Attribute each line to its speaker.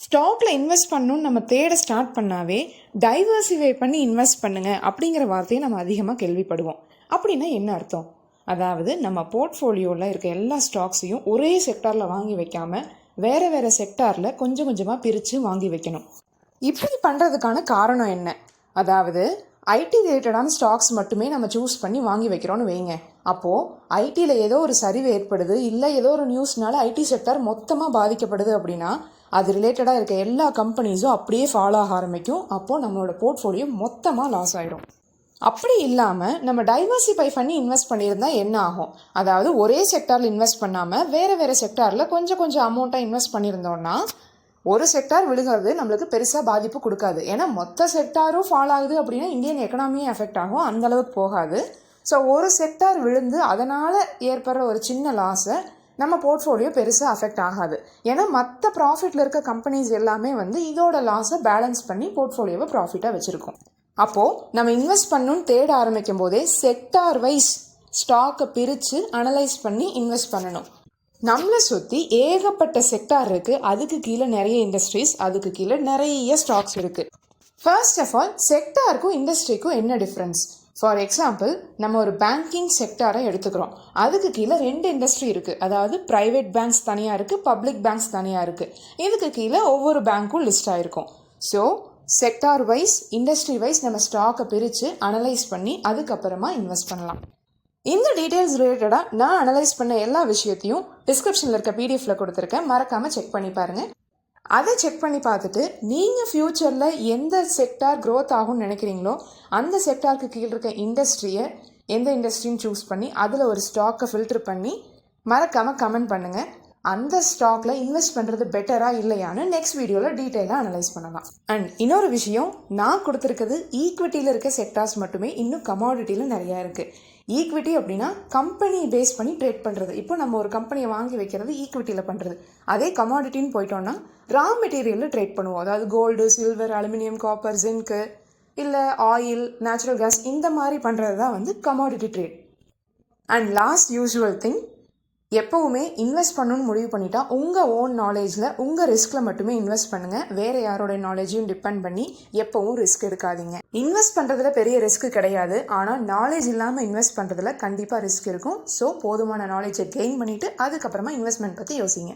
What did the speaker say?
Speaker 1: ஸ்டாக்ல invest பண்ணணும்னு நம்ம தேட ஸ்டார்ட் பண்ணாவே டைவர்சிஃபை பண்ணி இன்வெஸ்ட் பண்ணுங்க அப்படிங்கிற வார்த்தையை நம்ம அதிகமாக கேள்விப்படுவோம். அப்படின்னா என்ன அர்த்தம்? அதாவது நம்ம போர்ட்ஃபோலியோவில் இருக்க எல்லா ஸ்டாக்ஸையும் ஒரே செக்டாரில் வாங்கி வைக்காம வேறு வேறு செக்டாரில் கொஞ்சம் கொஞ்சமாக பிரித்து வாங்கி வைக்கணும். இப்படி பண்ணுறதுக்கான காரணம் என்ன? அதாவது ஐடி ரிலேட்டடான ஸ்டாக்ஸ் மட்டுமே நம்ம சூஸ் பண்ணி வாங்கி வைக்கிறோன்னு வைங்க. அப்போது ஐடியில் ஏதோ ஒரு சரிவு ஏற்படுது, இல்லை ஏதோ ஒரு நியூஸ்னால ஐடி செக்டார் மொத்தமாக பாதிக்கப்படுது அப்படின்னா அது ரிலேட்டடாக இருக்க எல்லா கம்பெனிஸும் அப்படியே ஃபாலோ ஆக ஆரம்பிக்கும். அப்போது நம்மளோட போர்ட்ஃபோலியோ மொத்தமாக லாஸ் ஆகிடும். அப்படி இல்லாமல் நம்ம டைவர்சிஃபை பண்ணி இன்வெஸ்ட் பண்ணியிருந்தால் என்ன ஆகும்? அதாவது ஒரே செக்டாரில் இன்வெஸ்ட் பண்ணாமல் வேறு வேறு செக்டாரில் கொஞ்சம் கொஞ்சம் அமௌண்ட்டாக இன்வெஸ்ட் பண்ணியிருந்தோன்னா ஒரு செக்டார் விழுகிறது நம்மளுக்கு பெருசாக பாதிப்பு கொடுக்காது. ஏன்னா மொத்த செக்டாரும் ஃபால் ஆகுது அப்படின்னா இந்தியன் எக்கனாமியும் எஃபெக்ட் ஆகும், அந்தளவுக்கு போகாது. ஸோ ஒரு செக்டார் விழுந்து அதனால் ஏற்படுற ஒரு சின்ன லாஸை நம்ம போர்ட்ஃபோலியோ பெருசாக அஃபெக்ட் ஆகாது. ஏன்னா மற்ற ப்ராஃபிட்டில் இருக்க கம்பெனிஸ் எல்லாமே இதோட லாஸை பேலன்ஸ் பண்ணி போர்ட்ஃபோலியோவை ப்ராஃபிட்டாக வச்சுருக்கோம். அப்போது நம்ம இன்வெஸ்ட் பண்ணணும்னு தேட ஆரம்பிக்கும் போதே செக்டார் வைஸ் ஸ்டாக்கை பிரித்து அனலைஸ் பண்ணி இன்வெஸ்ட் பண்ணணும். நம்மளை சுற்றி ஏகப்பட்ட செக்டார் இருக்குது, அதுக்கு கீழே நிறைய இண்டஸ்ட்ரீஸ், அதுக்கு கீழே நிறைய ஸ்டாக்ஸ் இருக்குது. ஃபர்ஸ்ட் ஆஃப் ஆல் செக்டாருக்கும் இண்டஸ்ட்ரிக்கும் என்ன டிஃப்ரென்ஸ்? ஃபார் எக்ஸாம்பிள் நம்ம ஒரு பேங்கிங் செக்டாரை எடுத்துக்கிறோம். அதுக்கு கீழே 2 இண்டஸ்ட்ரி இருக்குது. அதாவது ப்ரைவேட் பேங்க்ஸ் தனியாக இருக்குது, பப்ளிக் பேங்க்ஸ் தனியாக இருக்குது. இதுக்கு கீழே ஒவ்வொரு பேங்க்கும் லிஸ்ட் ஆகிருக்கும். So sector wise industry wise நம்ம ஸ்டாக்கை பிரித்து அனலைஸ் பண்ணி அதுக்கப்புறமா இன்வெஸ்ட் பண்ணலாம். இந்த டீட்டெயில்ஸ் ரிலேட்டடாக நான் அனலைஸ் பண்ண எல்லா விஷயத்தையும் டிஸ்கிரிப்ஷனில் இருக்க பிடிஎஃப்ல கொடுத்துருக்கேன், மறக்காமல் செக் பண்ணி பாருங்கள். அதை செக் பண்ணி பார்த்துட்டு நீங்கள் ஃப்யூச்சரில் எந்த செக்டார் க்ரோத் ஆகும்னு நினைக்கிறீங்களோ அந்த செக்டாருக்கு கீழே இருக்க இண்டஸ்ட்ரியை எந்த இண்டஸ்ட்ரின்னு சூஸ் பண்ணி அதில் ஒரு ஸ்டாக்கை ஃபில்டர் பண்ணி மறக்காமல் கமெண்ட் பண்ணுங்கள். அந்த ஸ்டாக்ல இன்வெஸ்ட் பண்ணுறது பெட்டரா இல்லையான்னு நெக்ஸ்ட் வீடியோவில் டீட்டெயிலாக அனலைஸ் பண்ணலாம். அண்ட் இன்னொரு விஷயம், நான் கொடுத்துருக்கிறது ஈக்விட்டியில் இருக்க செக்டார்ஸ் மட்டுமே, இன்னும் கமாடிட்டியில் நிறையா இருக்குது. ஈக்விட்டி அப்படின்னா கம்பெனி பேஸ் பண்ணி ட்ரேட் பண்ணுறது. இப்போ நம்ம ஒரு கம்பெனியை வாங்கி வைக்கிறது ஈக்விட்டியில் பண்ணுறது. அதே கமாடிட்டின்னு போயிட்டோம்னா ரா மெட்டீரியலில் ட்ரேட் பண்ணுவோம். அதாவது gold, silver, aluminium, copper, zinc, இல்லை ஆயில், நேச்சுரல் கேஸ், இந்த மாதிரி பண்ணுறது தான் commodity trade. And last usual thing, எப்போவுமே இன்வெஸ்ட் பண்ணணும்னு முடிவு பண்ணிட்டா உங்கள் ஓன் நாலேஜில் உங்கள் ரிஸ்கில் மட்டுமே இன்வெஸ்ட் பண்ணுங்கள். வேறு யாரோட நாலேஜையும் டிபெண்ட் பண்ணி எப்போவும் ரிஸ்க் எடுக்காதீங்க. இன்வெஸ்ட் பண்ணுறதுல பெரிய ரிஸ்க் கிடையாது, ஆனால் நாலேஜ் இல்லாமல் இன்வெஸ்ட் பண்ணுறதுல கண்டிப்பாக ரிஸ்க் இருக்கும். ஸோ போதுமான நாலேஜை கெயின் பண்ணிவிட்டு அதுக்கப்புறமா இன்வெஸ்ட்மெண்ட் பற்றி யோசிங்க.